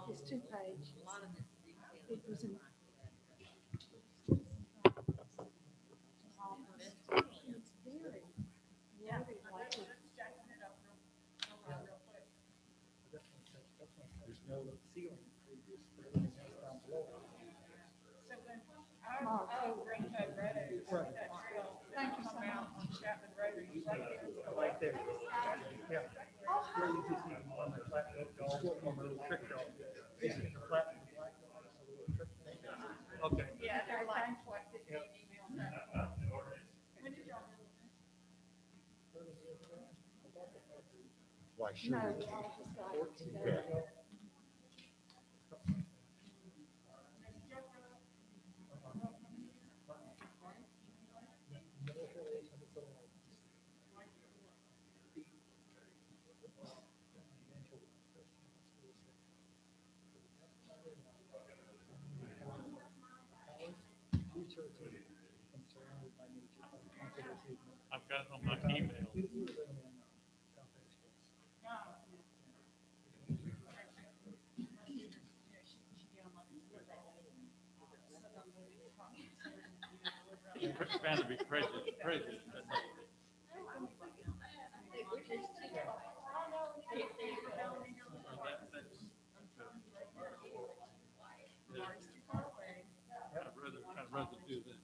It's 2 pages. It was in August. It's very, very like it. There's no ceiling. Everything else down below. Mark, Right. thank you so much. Right there. Yeah. Where you just see on the flat dog, on the little trick dog. You see the flat and the black dog, a little trick thing. Okay. Yeah, they're like, Why, no, sure. I just got it today. I've got it on my email. Trying to be prejudiced. That's all. I'd rather do that.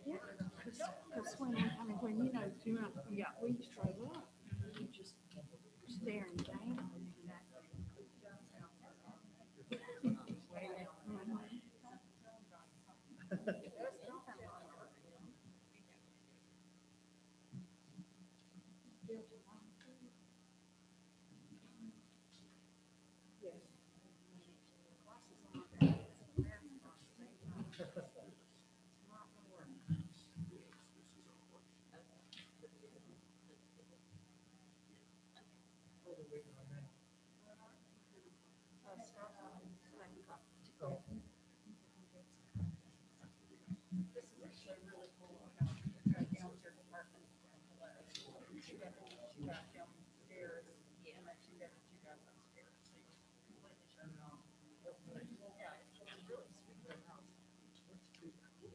Yeah, because when, I mean, when you know, we used to drive up, you just staring down.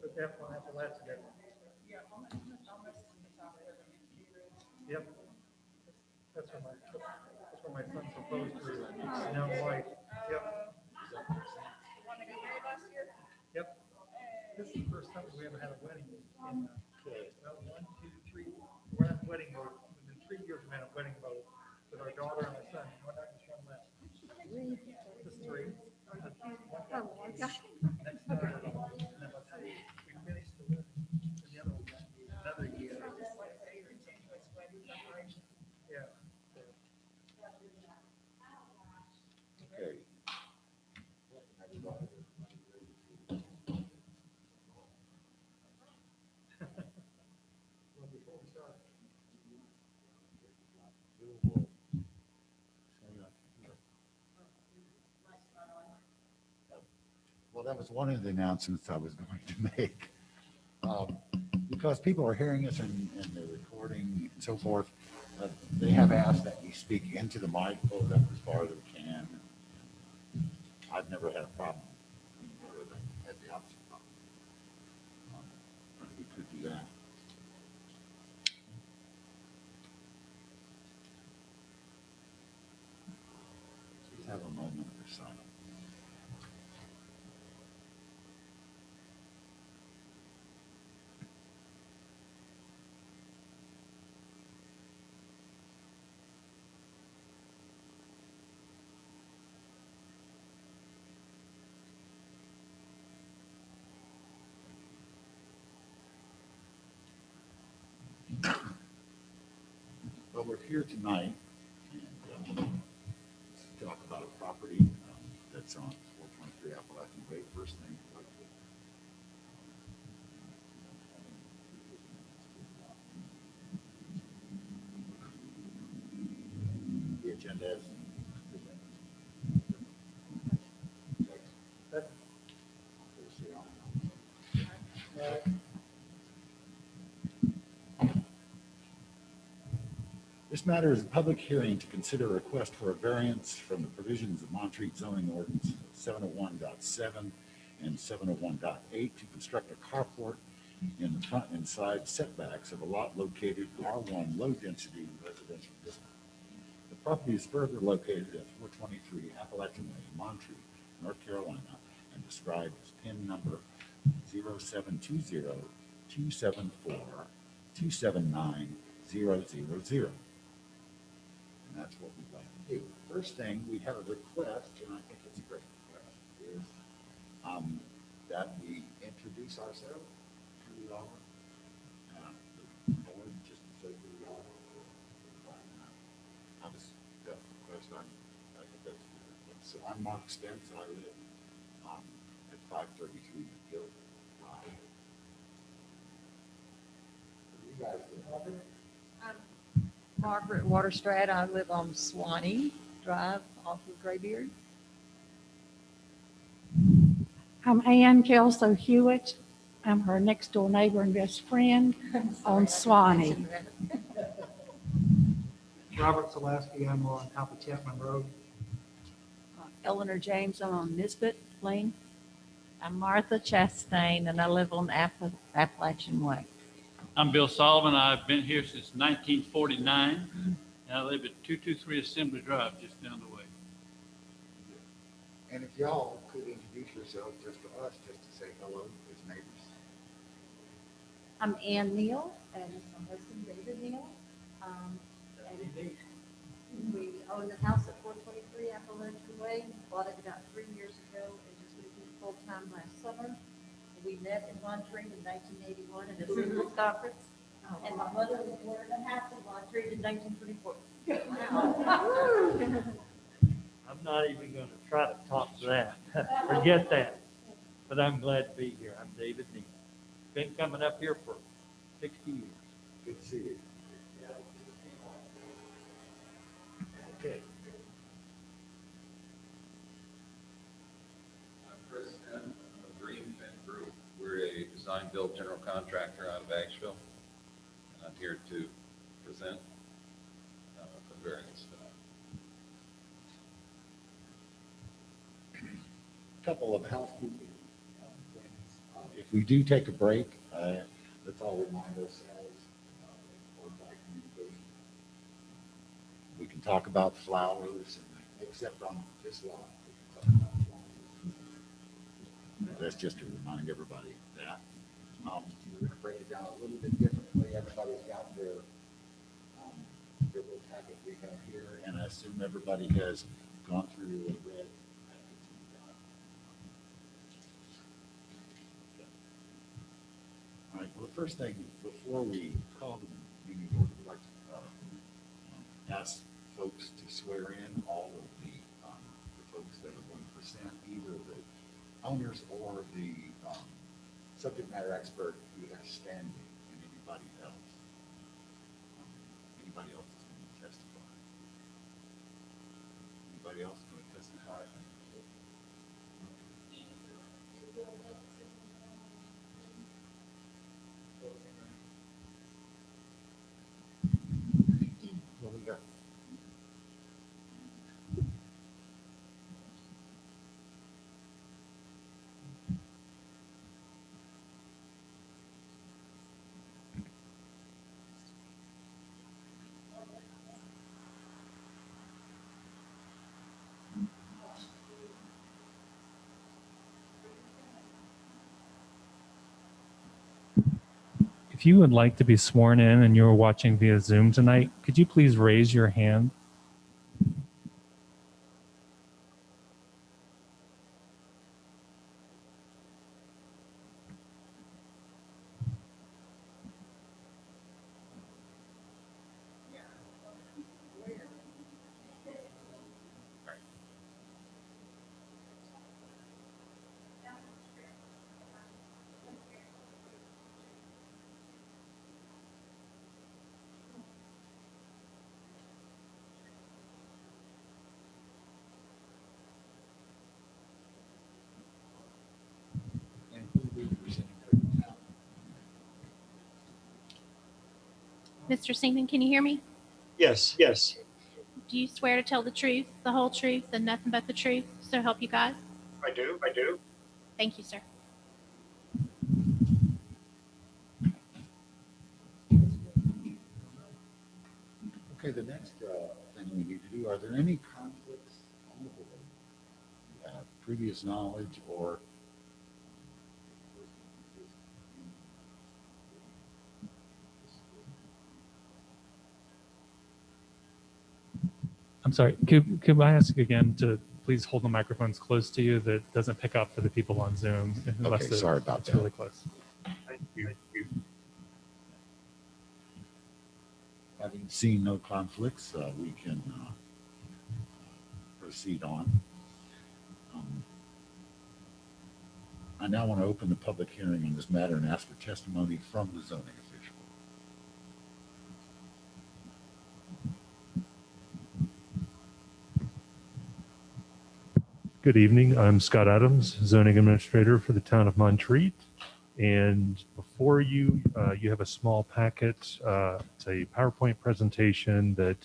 But that one Appalachian, that one. Yep. That's where my son proposed to his young wife. Yep. Yep. This is the first time we ever had a wedding in, well, 1, 2, 3, we're not wedding mode. Within 3 years, we've been in wedding mode with our daughter and our son. One night, just one left. Just 3. Oh, okay. Next Saturday. And then we finished the wedding. And the other one, another year. Yeah. Okay. Well, that was one of the announcements I was going to make. Because people are hearing us and they're recording and so forth, they have asked that you speak into the mic, hold up as far as we can. I've never had a problem. Had the opposite problem. We could do that. Let's have a moment of silence. Well, we're here tonight and to talk about a property that's on 423 Appalachian Way. First thing, I'd like to- the agenda is This matter is a public hearing to consider a request for a variance from the provisions of Montreat zoning ordinance 701.7 and 701.8 to construct a carport in the front and side setbacks of a lot located in R1 low-density residential district. The property is further located at 423 Appalachian Way, Montreat, North Carolina, and described as PIN number 0720-274-279-000. And that's what we'd like to do. First thing, we have a request, and I think it's a great request, is that we introduce ourselves to the board, just to say who we are. I was, that's the request. I think that's good. So I'm Mark Spence, and I live at 533 McGill Drive. You guys live Margaret Waterstrat. I live on Swanee Drive off of Graybeard. I'm Ann Kelso Hewitt. I'm her next door neighbor and best friend on Swanee. Robert Salaski, I'm on top of Chapman Road. Eleanor James, I'm on Nisbet Lane. I'm Martha Chastain, and I live on Appalachian Way. I'm Bill Solomon. I've been here since 1949, and I live at 223 Assembly Drive, just down the way. And if y'all could introduce yourselves just to us, just to say hello as neighbors. I'm Ann Neal, and my husband David Neal. And we own the house at 423 Appalachian Way. Bought it about 3 years ago and just moved in full-time last summer. We met in Montreat in 1981 at a singles conference. And my mother was born in a house in Montreat in 1924. I'm not even going to try to top that. Forget that. But I'm glad to be here. I'm David Neal. Been coming up here for 60 years. Good to see you. Okay. I'm Chris Finn, of Green Finn Group. We're a design build general contractor out of Asheville. And I'm here to present variance tonight. Couple of housekeeping things. If we do take a break, let's all remind ourselves of our communication. We can talk about flowers, except on this lot. We can talk about flowers. That's just to remind everybody of that. We're going to break it down a little bit differently. Everybody's got their little packet we have here, and I assume everybody has gone through and read. All right, well, the first thing, before we call the meeting, we'd like to ask folks to swear in all of the folks that are going to present, either the owners or the subject matter expert who has standing, and anybody else. Anybody else is going to testify. Anybody else going to testify? What we got? If you would like to be sworn in and you're watching via Zoom tonight, could you please raise your hand? And who will be presenting for now? Mr. Seaman, can you hear me? Yes. Do you swear to tell the truth, the whole truth, and nothing but the truth, so help you God? I do. Thank you, sir. Okay, the next thing we need to do, are there any conflicts on the board? You have previous knowledge or I'm sorry, could I ask again to please hold the microphones close to you that doesn't pick up for the people on Zoom? Okay, sorry about it's that. really close. Thank you. having seen no conflicts, we can proceed on. I now want to open the public hearing on this matter and ask for testimony from the zoning official. Good evening. I'm Scott Adams, zoning administrator for the town of Montreat. And before you, you have a small packet. It's a PowerPoint presentation that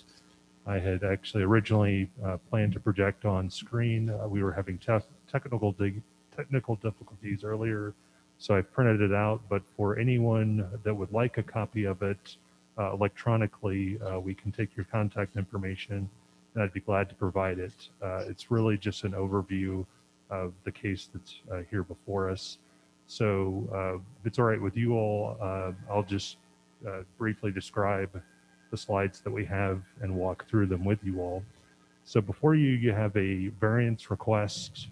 I had actually originally planned to project on screen. We were having technical difficulties earlier, so I printed it out. But for anyone that would like a copy of it electronically, we can take your contact information, and I'd be glad to provide it. It's really just an overview of the case that's here before us. So if it's all right with you all, I'll just briefly describe the slides that we have and walk through them with you all. So before you, you have a variance request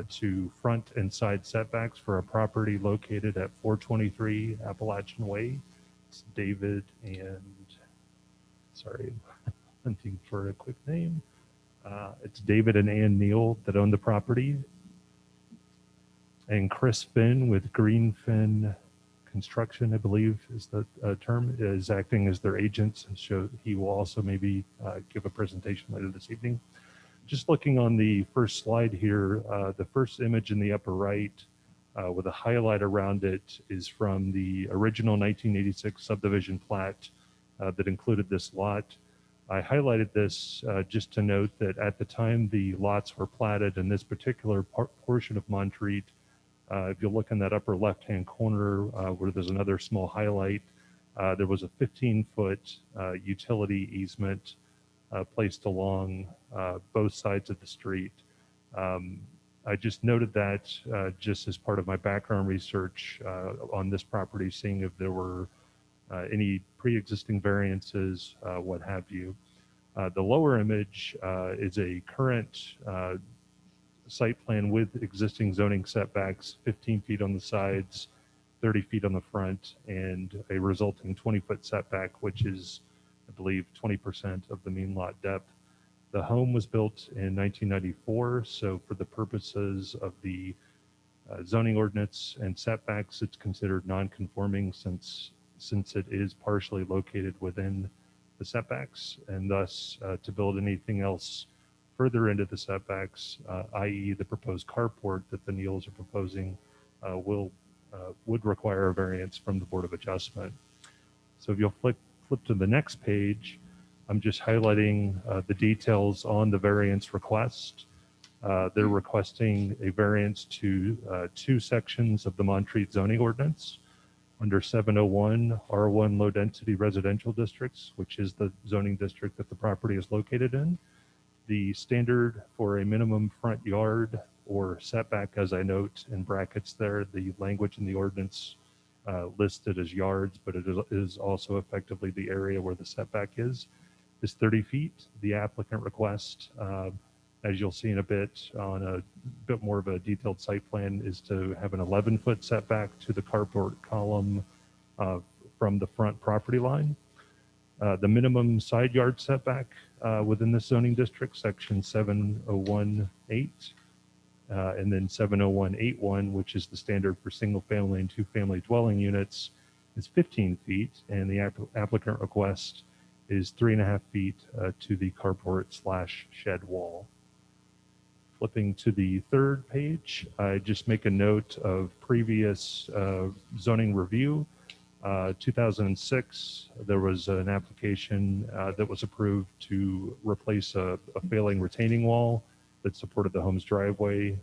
to front and side setbacks for a property located at 423 Appalachian Way. It's David and, sorry, hunting for a quick name. It's David and Ann Neal that own the property. And Chris Finn with Greenfin Construction, I believe is the term, is acting as their agent. So he will also maybe give a presentation later this evening. Just looking on the first slide here, the first image in the upper right with a highlight around it is from the original 1986 subdivision plat that included this lot. I highlighted this just to note that at the time the lots were platted in this particular portion of Montreat, if you look in that upper left-hand corner where there's another small highlight, there was a 15-foot utility easement placed along both sides of the street. I just noted that just as part of my background research on this property, seeing if there were any pre-existing variances, what have you. The lower image is a current site plan with existing zoning setbacks, 15 feet on the sides, 30 feet on the front, and a resulting 20-foot setback, which is, I believe, 20% of the mean lot depth. The home was built in 1994, so for the purposes of the zoning ordinance and setbacks, it's considered non-conforming since it is partially located within the setbacks, and thus to build anything else further into the setbacks, i.e. the proposed carport that the Neals are proposing, would require a variance from the Board of Adjustment. So if you'll flip to the next page, I'm just highlighting the details on the variance request. They're requesting a variance to two sections of the Montreat zoning ordinance. Under 701, R1 low density residential districts, which is the zoning district that the property is located in. The standard for a minimum front yard or setback, as I note in brackets there, the language in the ordinance listed as yards, but it is also effectively the area where the setback is 30 feet. The applicant request, as you'll see in a bit on a bit more of a detailed site plan, is to have an 11-foot setback to the carport column from the front property line. The minimum side yard setback within the zoning district, section 701.8, and then 701.81, which is the standard for single family and two family dwelling units, is 15 feet, and the applicant request is 3.5 feet to the carport/shed wall. Flipping to the third page, I just make a note of previous zoning review. 2006, there was an application that was approved to replace a failing retaining wall that supported the home's driveway.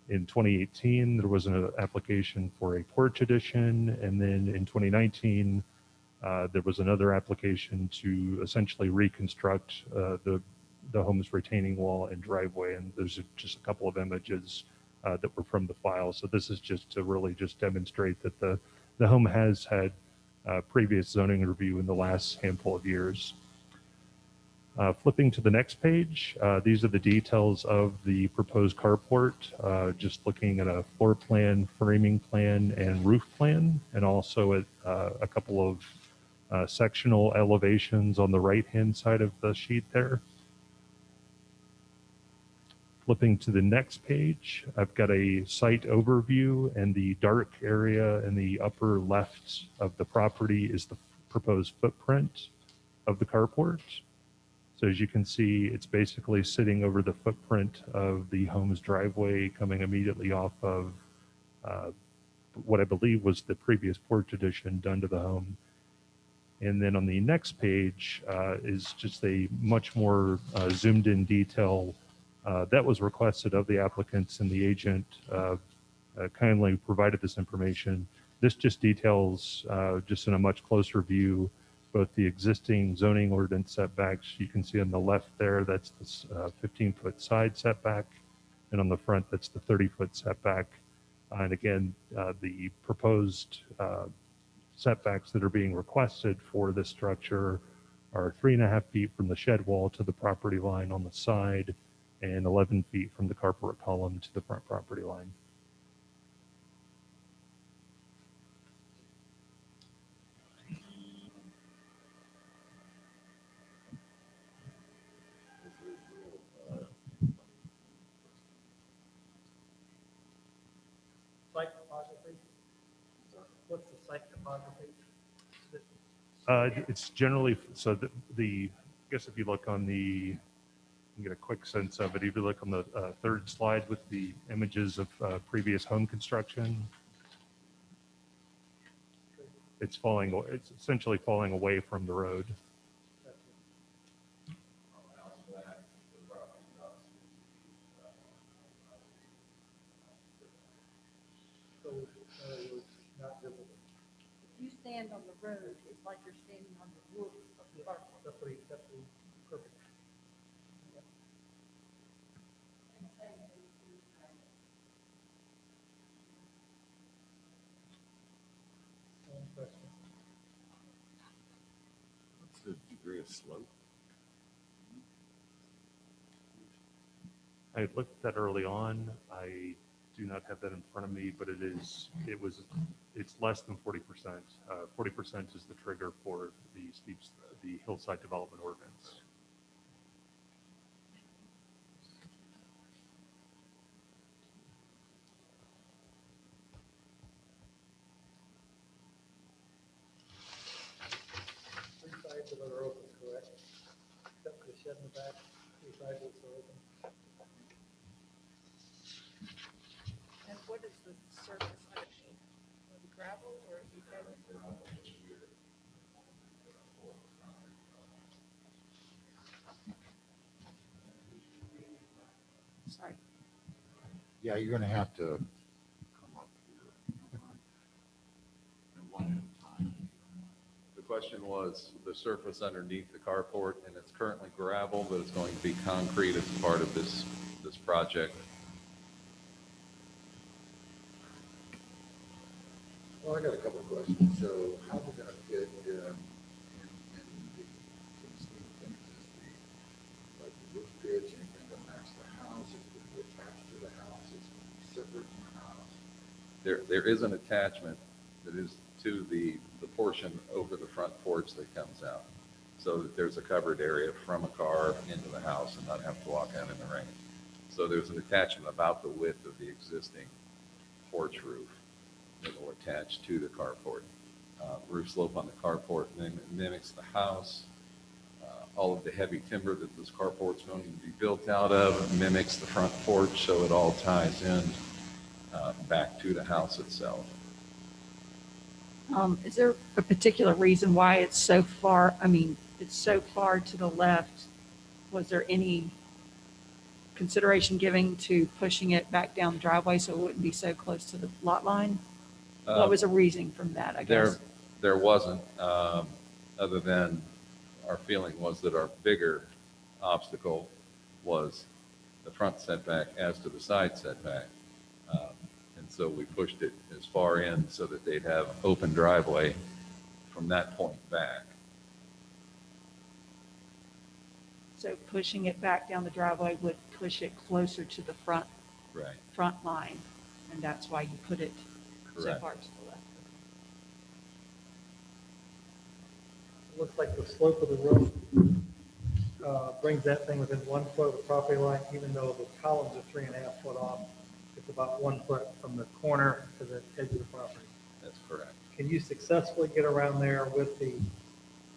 In 2018, there was an application for a porch addition, and then in 2019, there was another application to essentially reconstruct the home's retaining wall and driveway, and there's just a couple of images that were from the file. So this is just to really just demonstrate that the home has had previous zoning review in the last handful of years. Flipping to the next page, these are the details of the proposed carport, just looking at a floor plan, framing plan, and roof plan, and also at a couple of sectional elevations on the right-hand side of the sheet there. Flipping to the next page, I've got a site overview, and the dark area in the upper left of the property is the proposed footprint of the carport. So as you can see, it's basically sitting over the footprint of the home's driveway, coming immediately off of what I believe was the previous porch addition done to the home. And then on the next page is just a much more zoomed in detail that was requested of the applicants, and the agent kindly provided this information. This just details, just in a much closer view, both the existing zoning ordinance setbacks. You can see on the left there, that's the 15-foot side setback, and on the front, that's the 30-foot setback. And again, the proposed setbacks that are being requested for this structure are 3.5 feet from the shed wall to the property line on the side, and 11 feet from the carport column to the front property line. Site topography? What's the site topography? It's generally, so I guess if you look on you can get a quick sense of it. If you look on the third slide with the images of previous home construction, it's essentially falling away from the road. stand on the road, it's like you're standing on the roof of the carport. That's what perfect. One question. What's the degree of slope? I looked at that early on. I do not have that in front of me, but it's less than 40%. 40% is the trigger for the hillside development ordinance. Three sides of it are open, correct? Except for the shed in the back, three sides of it are open. And what is the surface underneath? Is it gravel or is it pavement? Sorry. Yeah, you're gonna have to come up here. And one at a time. The question was the surface underneath the carport, and it's currently gravel, but it's going to be concrete as part of this project. Well, I got a couple of questions. So how are we gonna fit in the things, like the roof pitch, anything that matches the house? Is it gonna be attached to the house? Is it gonna be separate from the house? There is an attachment that is to the portion over the front porch that comes out, so that there's a covered area from a car into the house and not have to walk out in the rain. So there's an attachment about the width of the existing porch roof that will attach to the carport. Roof slope on the carport mimics the house. All of the heavy timber that this carport's going to be built out of mimics the front porch, so it all ties in back to the house itself. Is there a particular reason why it's so far, it's so far to the left? Was there any consideration given to pushing it back down the driveway so it wouldn't be so close to the lot line? What was the reasoning from that, I guess? There wasn't, other than our feeling was that our bigger obstacle was the front setback as to the side setback. And so we pushed it as far in so that they'd have open driveway from that point back. So pushing it back down the driveway would push it closer to the front line, and that's why you put it so Correct. far to the left. It looks like the slope of the roof brings that thing within 1 foot of the property line, even though the columns are 3.5 foot off. It's about 1 foot from the corner to the edge of the property. That's correct. Can you successfully get around there with the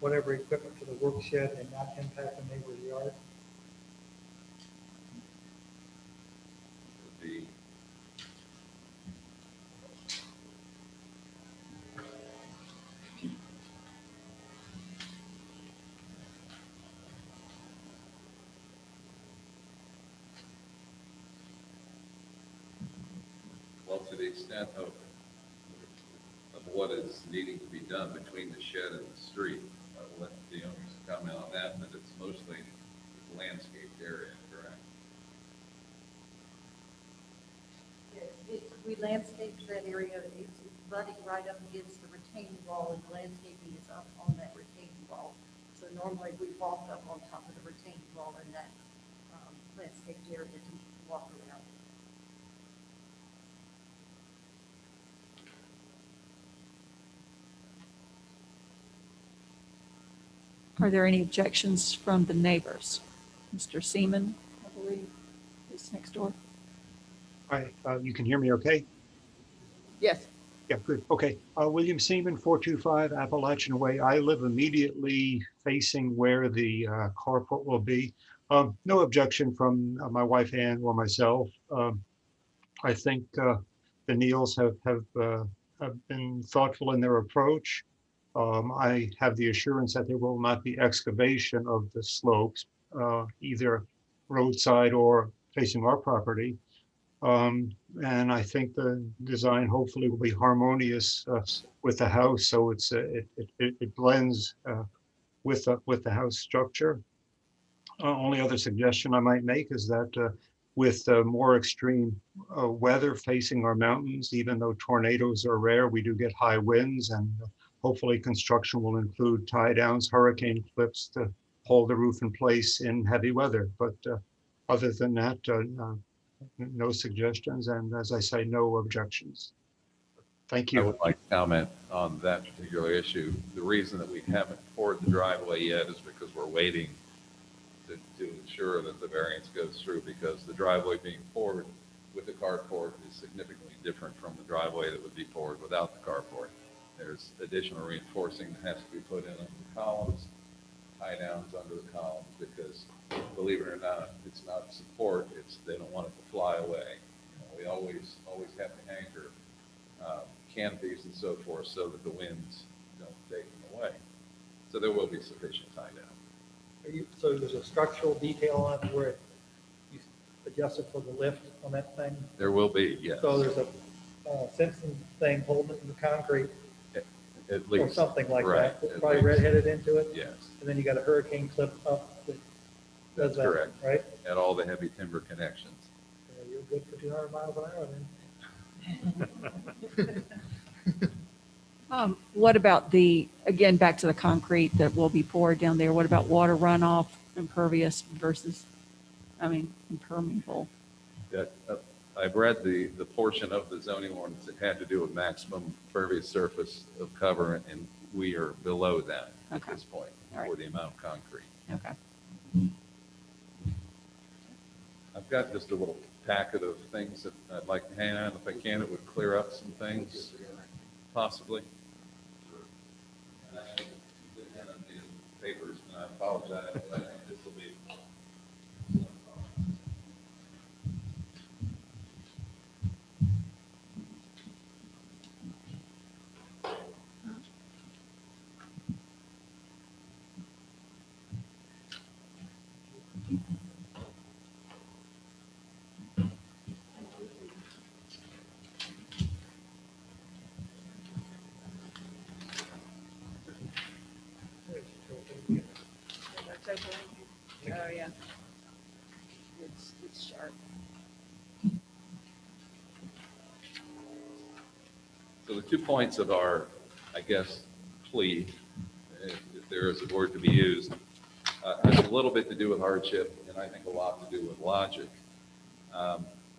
whatever equipment to the work shed and not impact the neighbor's yard? The Well, to the extent of what is needing to be done between the shed and the street, I'll let the owners comment on that, but it's mostly landscaped area, correct? We landscaped that area, it's running right up against the retaining wall, and the landscaping is up on that retaining wall. So normally we walk up on top of the retaining wall in that landscaped area to walk around. Are there any objections from the neighbors? Mr. Seaman, I believe, is next door. Hi, you can hear me okay? Yes. Yeah, good. Okay. William Seaman, 425 Appalachian Way. I live immediately facing where the carport will be. No objection from my wife Ann or myself. I think the Neals have been thoughtful in their approach. I have the assurance that there will not be excavation of the slopes, either roadside or facing our property. And I think the design hopefully will be harmonious with the house, so it blends with the house structure. Only other suggestion I might make is that with more extreme weather facing our mountains, even though tornadoes are rare, we do get high winds, and hopefully construction will include tie downs, hurricane clips to hold the roof in place in heavy weather. But other than that, no suggestions, and as I say, no objections. Thank I you. would like to comment on that particular issue. The reason that we haven't poured the driveway yet is because we're waiting to ensure that the variance goes through, because the driveway being poured with the carport is significantly different from the driveway that would be poured without the carport. There's additional reinforcing that has to be put in under the columns, tie downs under the columns, because believe it or not, it's not support, they don't want it to fly away. We always have to anchor canopies and so forth so that the winds don't take them away. So there will be sufficient tie down. So there's a structural detail on it where you adjusted for the lift on that thing? There will be, yes. So there's a Simpson thing holding it in the concrete At least. or something like Right, that, at probably least. redheaded into it? Yes, And then you got a hurricane clip up that does that's that, correct. right? And all the heavy timber connections. You're good for 200 miles an hour then. What about again, back to the concrete that will be poured down there, what about water runoff, impervious versus, impermeable? That, I've read the portion of the zoning ordinance that had to do with maximum impervious surface of cover, and we are below that at Okay. this point All right. for the amount of concrete. Okay. I've got just a little packet of things that I'd like to hand out. If I can, it would clear up some things, possibly. And I think it's in the papers, and I apologize, but I think this will be. That's okay. Oh, yeah. It's sharp. So the 2 points of our, I guess, plea, if there is a word to be used, has a little bit to do with hardship, and I think a lot to do with logic.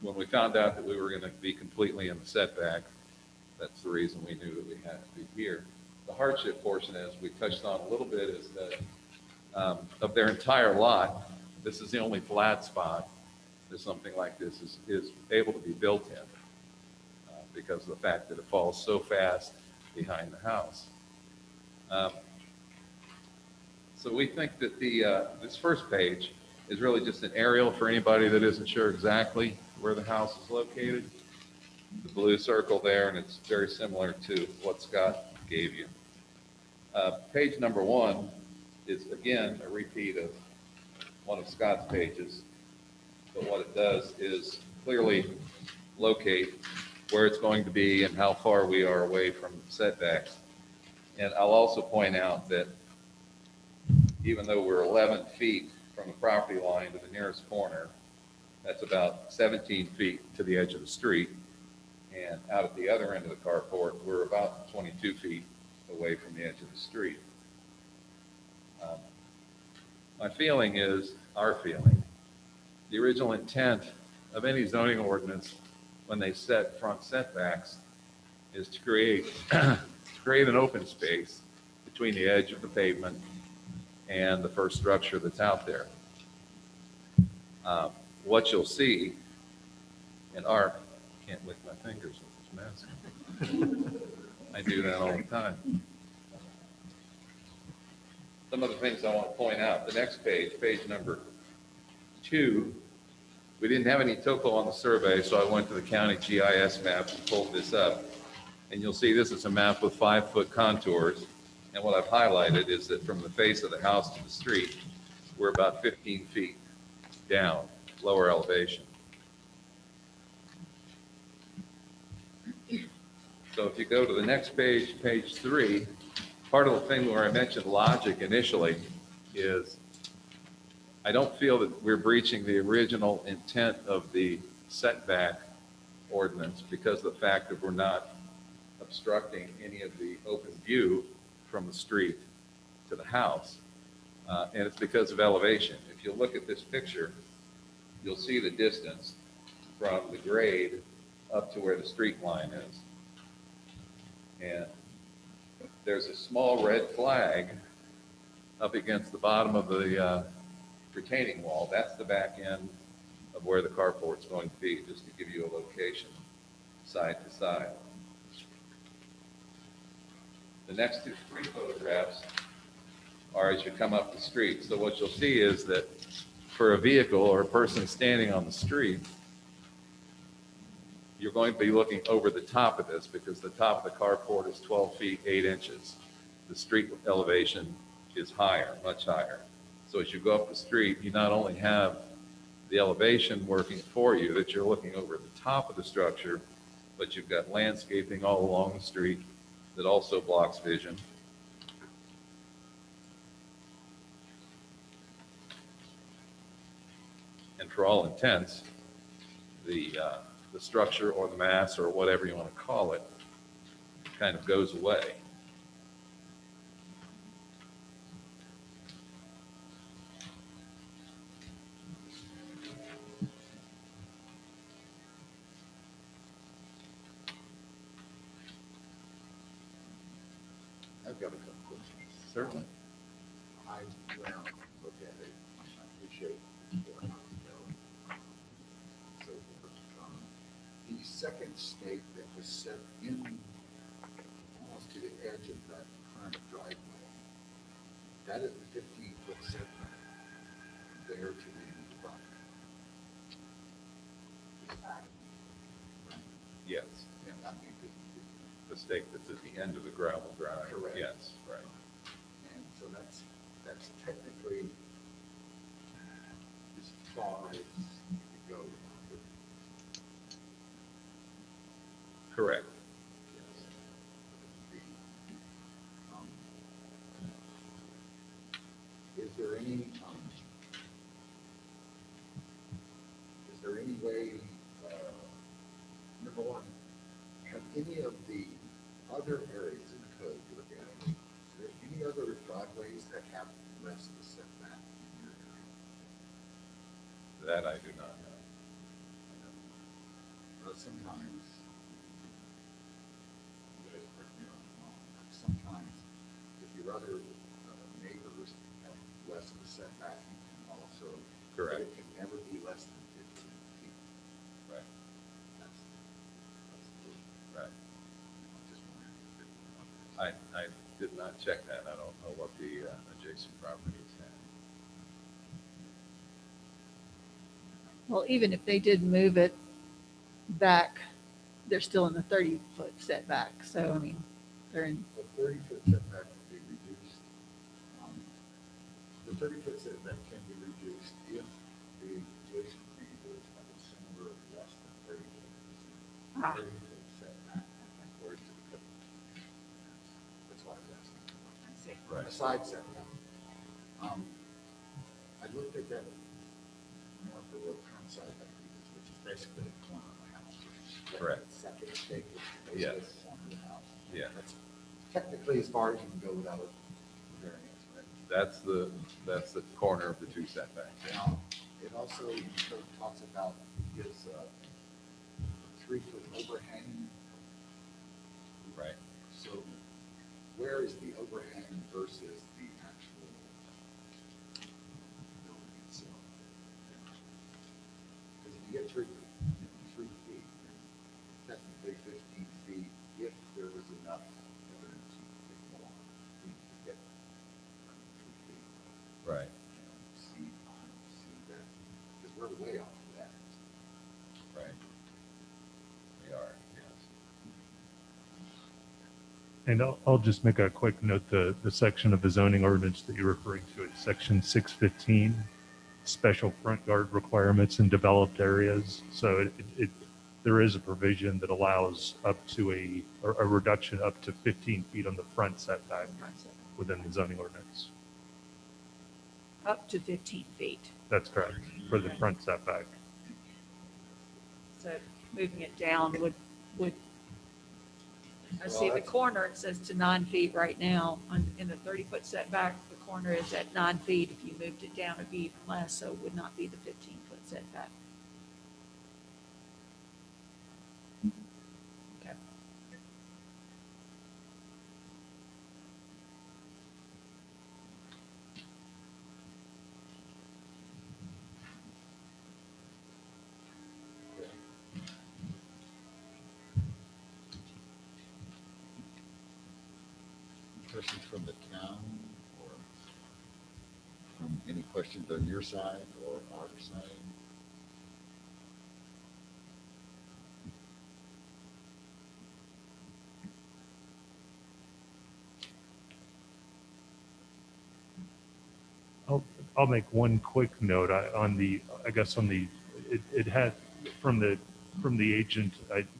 When we found out that we were going to be completely in the setback, that's the reason we knew that we had to be here. The hardship portion, as we touched on a little bit, is that of their entire lot, this is the only flat spot that something like this is able to be built in, because of the fact that it falls so fast behind the house. So we think that this first page is really just an aerial for anybody that isn't sure exactly where the house is located. The blue circle there, and it's very similar to what Scott gave you. Page number 1 is, again, a repeat of one of Scott's pages, but what it does is clearly locate where it's going to be and how far we are away from setbacks. And I'll also point out that even though we're 11 feet from the property line to the nearest corner, that's about 17 feet to the edge of the street. And out at the other end of the carport, we're about 22 feet away from the edge of the street. My feeling is, our feeling, the original intent of any zoning ordinance when they set front setbacks is to create an open space between the edge of the pavement and the first structure that's out there. What you'll see, and Art can't lick my fingers with this mask. I do that all the time. Some of the things I want to point out. The next page, page number 2, we didn't have any topo on the survey, so I went to the county GIS map and pulled this up. And you'll see this is a map with 5-foot contours. And what I've highlighted is that from the face of the house to the street, we're about 15 feet down, lower elevation. So if you go to the next page, page 3, part of the thing where I mentioned logic initially is I don't feel that we're breaching the original intent of the setback ordinance because of the fact that we're not obstructing any of the open view from the street to the house. And it's because of elevation. If you look at this picture, you'll see the distance from the grade up to where the street line is. And there's a small red flag up against the bottom of the retaining wall. That's the back end of where the carport's going to be, just to give you a location side to side. The next 3 photographs are as you come up the street. So what you'll see is that for a vehicle or a person standing on the street, you're going to be looking over the top of this because the top of the carport is 12 feet 8 inches. The street elevation is higher, much higher. So as you go up the street, you not only have the elevation working for you, that you're looking over the top of the structure, but you've got landscaping all along the street that also blocks vision. And for all intents, the structure or the mass or whatever you want to call it kind of goes away. I've got a couple questions. Certainly. I went out and looked at it. I appreciate it. So, the second stake that was set in almost to the edge of that current driveway, that is the 15-foot setback from there to the end of the property. Is that right? Yes. Yeah, I mean, The stake that's at the end of the gravel drive. Correct. Yes, right. and so that's technically as far as you could go. Correct. Um, Is there any way, number one, have any of the other areas in the code you look at, is there any other driveways that have less of a setback in your area? That I do not know. But sometimes, you guys correct me if I'm wrong, but sometimes if your other neighbors have less of a setback, you can also. Correct. But it can never be less than 15 feet. Right, That's the, right. just wondering. I did not check that. I don't know what the adjacent properties have. Well, even if they did move it back, they're still in the 30-foot setback. So, I mean, they're in, The 30-foot setback can be reduced. The 30-foot setback can be reduced if the adjacent neighbors have a similar less than 30-foot setback according to the code. That's why I was asking. I see. Right. A side setback. I looked at that north of the front side, which is basically the corner of the house. Correct. Second stake is Yes. basically the corner of the house. Yeah. That's technically as far as you can go without a variance, right? That's the corner of the 2 setbacks. Now, it also talks about his 3-foot overhang. Right. So where is the overhang versus the actual building itself? Because if you get 3 feet, then technically 15 feet, if there was enough evidence you could get more, you could get 3 feet. Right. See that, because we're way off of that. Right. We are, yes. And I'll just make a quick note, the section of the zoning ordinance that you're referring to is section 615, special front yard requirements in developed areas. So there is a provision that allows up to a reduction up to 15 feet on the front setback within the zoning ordinance. Up to 15 feet. That's correct, for the front setback. So moving it down would, I see the corner, it says to 9 feet right now. In the 30-foot setback, the corner is at 9 feet. If you moved it down, it'd be even less, so it would not be the 15-foot setback. Okay. Questions from the town or from any questions on your side or our side? I'll make one quick note it had from the agent,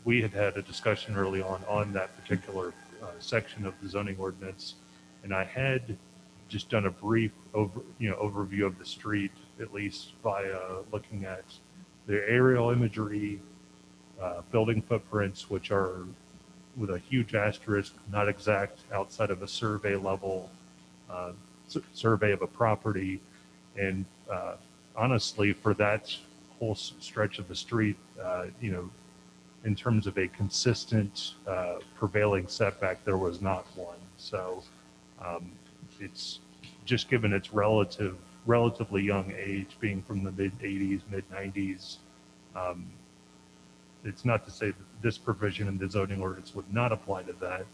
we had a discussion early on that particular section of the zoning ordinance, and I had just done a brief overview of the street, at least by looking at the aerial imagery, building footprints, which are with a huge asterisk, not exact outside of a survey level survey of a property. And honestly, for that whole stretch of the street, in terms of a consistent prevailing setback, there was not one. So it's just given its relatively young age, being from the mid 80s, mid 90s. It's not to say that this provision in the zoning ordinance would not apply to that,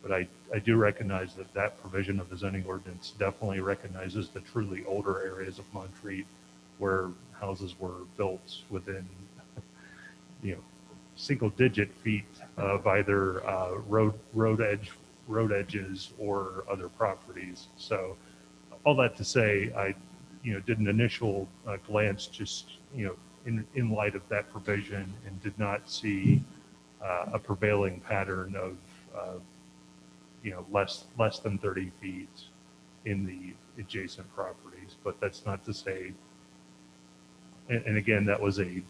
but I do recognize that provision of the zoning ordinance definitely recognizes the truly older areas of Montreat where houses were built within, single digit feet of either road edges or other properties. So all that to say, I did an initial glance just in light of that provision and did not see a prevailing pattern of less than 30 feet in the adjacent properties. But that's not to say, and again, that was a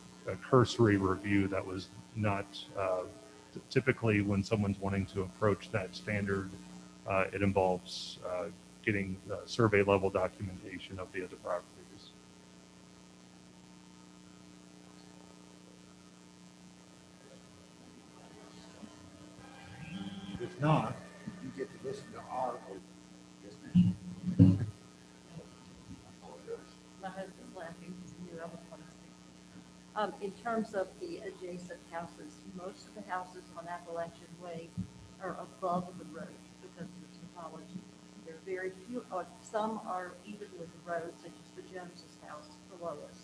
cursory review. That was not typically when someone's wanting to approach that standard, it involves getting survey level documentation of the other properties. If not, you get to listen to our. Yes, ma'am. My husband's laughing, he's here, I was want to speak. In terms of the adjacent houses, most of the houses on Appalachian Way are above the road because of the topology. There are very few, some are even with the road, such as the Jones's house below us.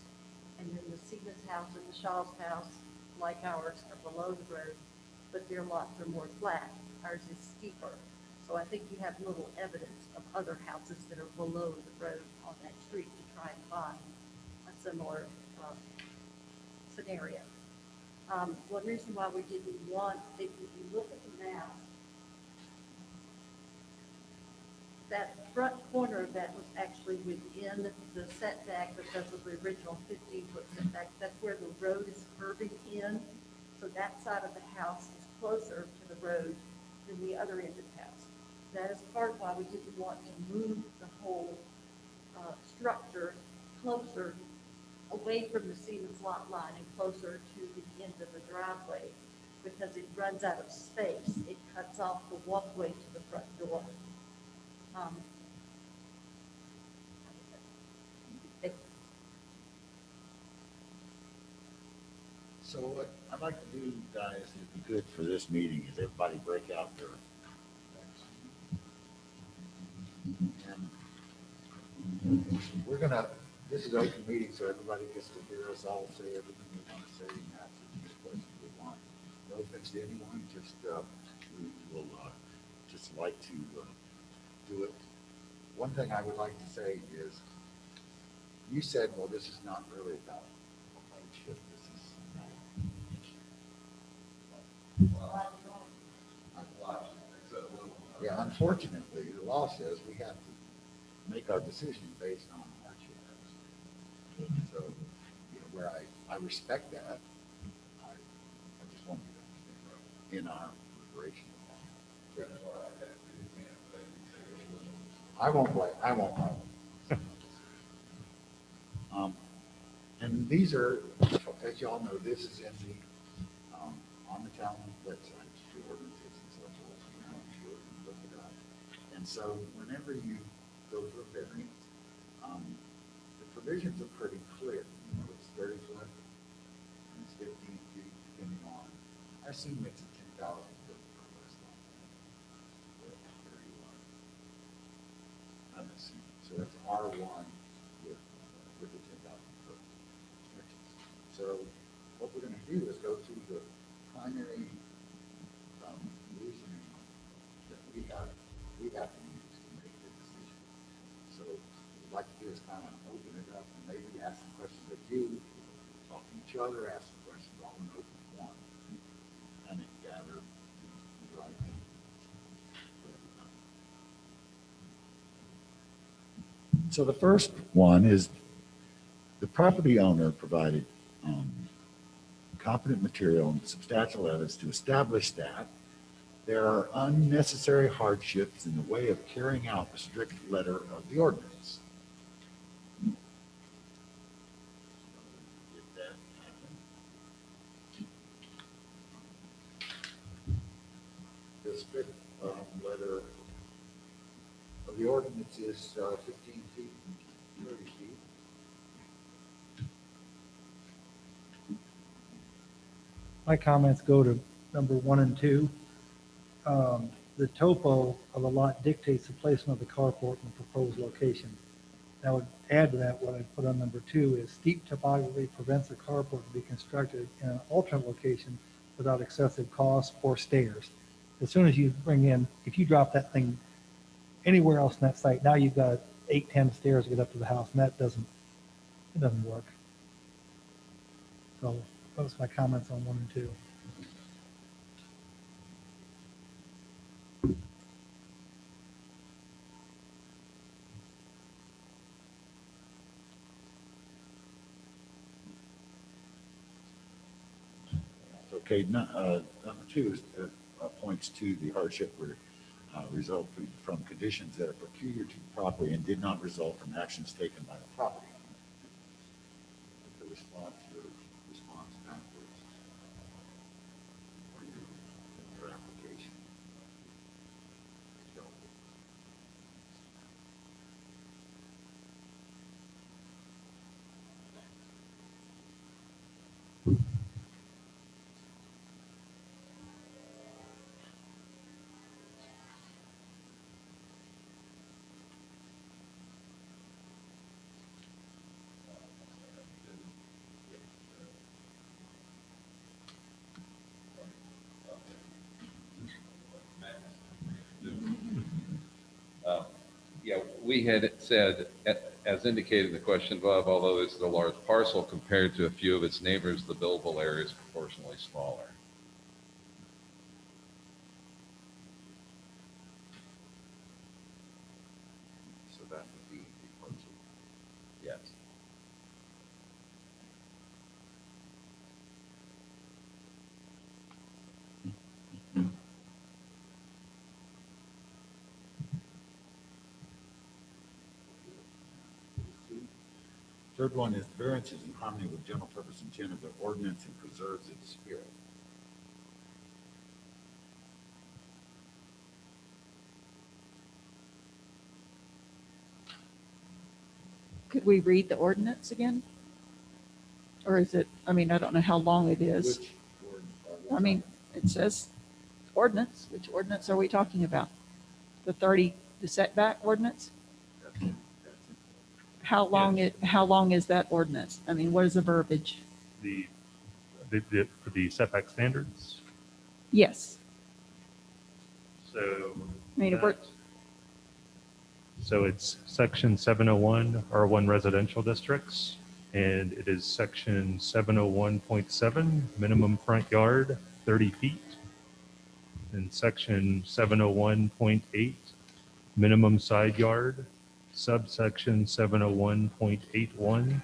And then the Seaman's house and the Shaw's house, like ours, are below the road, but their lots are more flat. Ours is steeper. So I think you have little evidence of other houses that are below the road on that street to try and find a similar scenario. One reason why we didn't want, if you look at the map, that front corner that was actually within the setback because of the original 15-foot setback, that's where the road is curving in. So that side of the house is closer to the road than the other end of the house. That is part of why we didn't want to move the whole structure closer away from the Siemens lot line and closer to the end of the driveway because it runs out of space. It cuts off the walkway to the front door. So what I'd like to do, guys, it'd be good for this meeting is everybody break out their. And we're gonna, this is an open meeting, so everybody gets to hear us all say everything we want to say and answer any questions we want. No offense to anyone, just we will just like to do it. One thing I would like to say is, you said, well, this is not really about hardship. This is Yeah, unfortunately, the law says we have to make our decision based on hardship. So, you know, where I respect that, I just want you to understand, in our deliberation. I won't blame. And these are, as y'all know, this is in the, on the town website, the ordinances and so forth, you know, I'm sure you look it up. And so whenever you go for a variance, the provisions are pretty clear. You know, it's 30 foot, and it's 15 feet, depending on, I assume it's a 10,000 foot per less than. Where you are. I'm assuming, so it's R1 with the 10,000 foot restrictions. So what we're gonna do is go through the primary reasoning that we have to use to make the decision. So what we'd like to do is kind of open it up and maybe ask some questions of you, talk to each other, ask some questions all in open one, and then gather the right thing for everybody. So the first one is the property owner provided competent material and substantial evidence to establish that there are unnecessary hardships in the way of carrying out the strict letter of the ordinance. Did that happen? The strict letter of the ordinance is 15 feet and 30 feet. My comments go to number 1 and 2. The topo of a lot dictates the placement of the carport in the proposed location. I would add to that, what I put on number 2 is steep topography prevents the carport to be constructed in an alternate location without excessive cost or stairs. As soon as you bring in, if you drop that thing anywhere else in that site, now you've got 8-10 stairs to get up to the house, and that doesn't work. So those are my comments on 1 and 2. Okay, number 2 is, points to the hardship result from conditions that are peculiar to the property and did not result from actions taken by the property owner. The response backwards for your application. Yeah, we had said, as indicated in the question above, although this is a large parcel compared to a few of its neighbors, the buildable area is proportionally smaller. So that would be the proposal. Yes. Third one is the variance is in harmony with general purpose intent of the ordinance and preserves its spirit. Could we read the ordinance again? Or is it, I mean, I don't know how long it is. Which I mean, it says ordinance. Which ordinance are we talking about? The setback ordinance? that's it. How long is that ordinance? I mean, what is the verbiage? For the setback standards. Yes. So, I mean, if we're, so it's section 701 R1 residential districts, and it is section 701.7 minimum front yard 30 feet, in section 701.8, minimum side yard, subsection 701.81,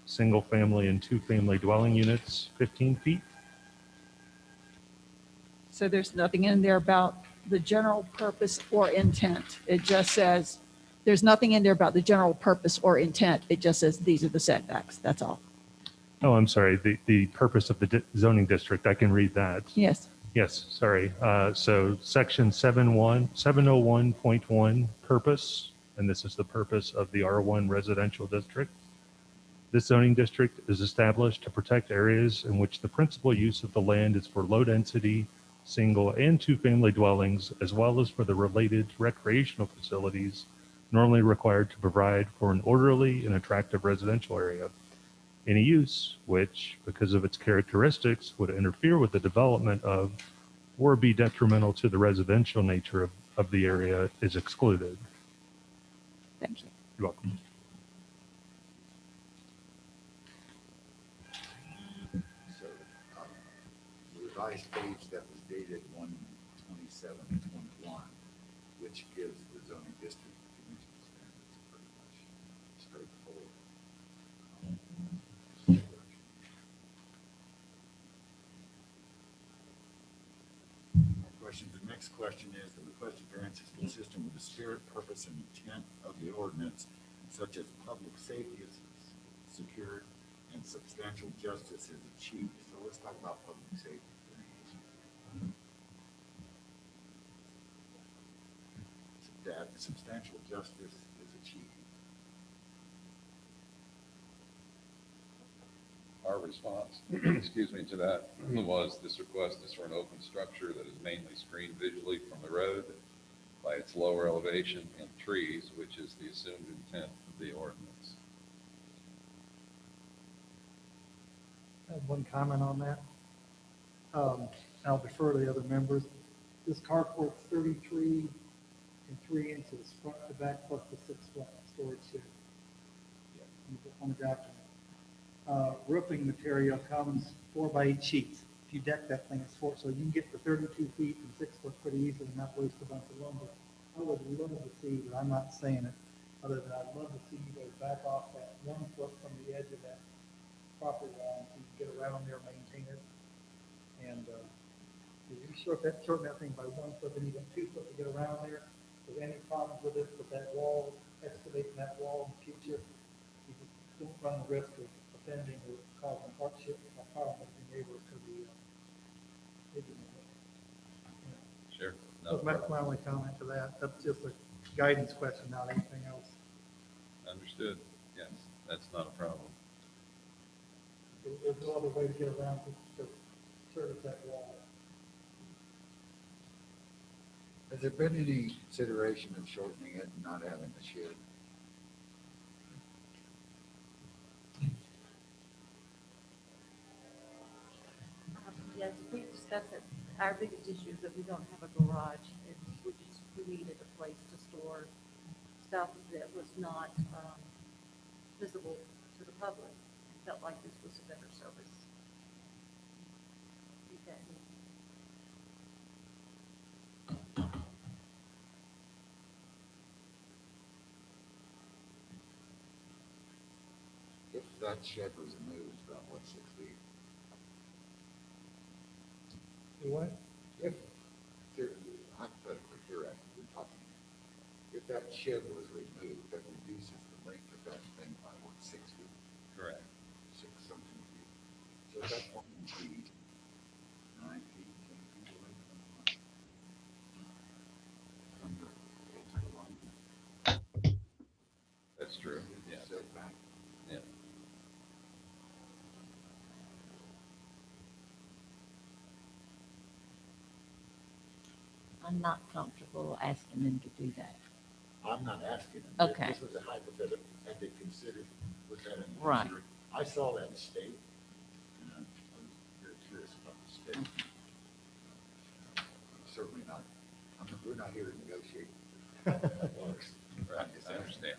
single family and two family dwelling units, 15 feet. So there's nothing in there about the general purpose or intent. It just says, there's nothing in there about the general purpose or intent. It just says, these are the setbacks. That's all. Oh, I'm sorry. The purpose of the zoning district, I can read that. Yes. Yes, sorry. So section 701.1 purpose, and this is the purpose of the R1 residential district. This zoning district is established to protect areas in which the principal use of the land is for low density, single and two family dwellings, as well as for the related recreational facilities normally required to provide for an orderly and attractive residential area. Any use which, because of its characteristics, would interfere with the development of or be detrimental to the residential nature of the area is excluded. Thank you. You're welcome. So, the revised page that was dated 1/27/21, which gives the zoning district dimensional standards pretty much straightforward. The next question is, the requested variance is consistent with the spirit, purpose, and intent of the ordinance, such as public safety is secured and substantial justice is achieved. So let's talk about public safety. That substantial justice is achieved. Our response, excuse me, to that was this request is for an open structure that is mainly screened visually from the road by its lower elevation and trees, which is the assumed intent of the ordinance. I have one comment on that. I'll defer to the other members. This carport's 33 and 3 inches front to back plus the 6-foot storage shed on the document. Roofing material comes 4x8 sheets. If you deck that thing, it's 4, so you can get to 32 feet and 6 foot pretty easily and not waste a bunch of lumber. I would love to see, but I'm not saying it, other than I'd love to see you guys back off that 1 foot from the edge of that property line so you can get around there, maintain it. And if you shorten that thing by 1 foot, then you got 2 foot to get around there. If there's any problems with it, with that wall, excavating that wall in the future, you just don't run the risk of offending or causing hardship or problem with your neighbors to the Sure. That's my only comment to that. That's just a guidance question, not anything else. Understood. Yes, that's not a problem. There's no other way to get around to service that wall. Has there been any consideration of shortening it and not having a shed? Yes, we discussed it. Our biggest issue is that we don't have a garage, and we needed a place to store stuff that was not visible to the public. We felt like this was a better service. Meet that need. If that shed was moved, about what, 6 feet? Do what? If, hypothetically, here after we're talking, if that shed was removed, that reduces the length of that thing by what, 6 feet? Correct. 6 something feet. So that's 1 feet, 9 feet, 10 feet away from the edge of the line. That's true. Yeah. Setback. Yeah. I'm not comfortable asking them to do that. I'm not asking them. Okay. This was a hypothetical, had they considered, was that in Right. consider- I saw that state, and I was very curious about the state. Certainly not, we're not here to negotiate. Right, I understand.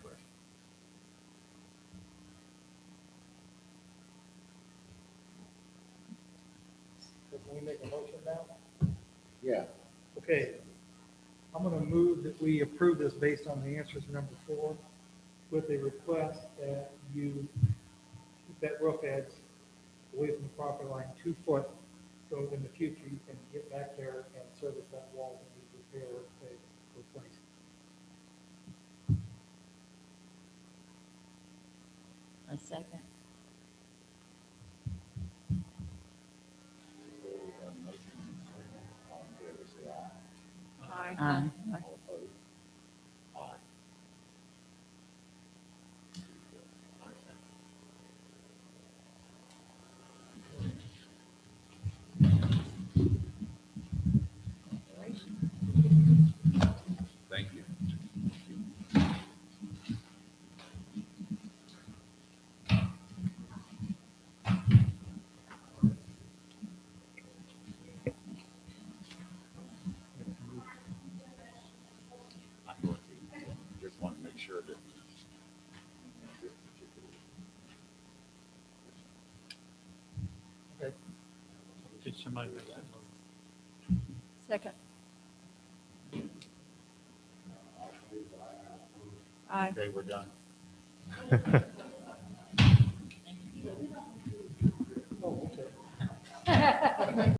So can we make a motion now? Yeah. Okay. Okay, I'm gonna move that we approve this based on the answers to number 4, with a request that you, that roof edge away from the property line 2 foot, so in the future you can get back there and service that wall and repair, say, replace. A second. All in favor, say aye. Aye. All opposed? Aye. Thank you. I'm going to, just want to make sure that this particular Okay. Did somebody make that motion? Second. Aye. Okay, we're done. Oh, okay.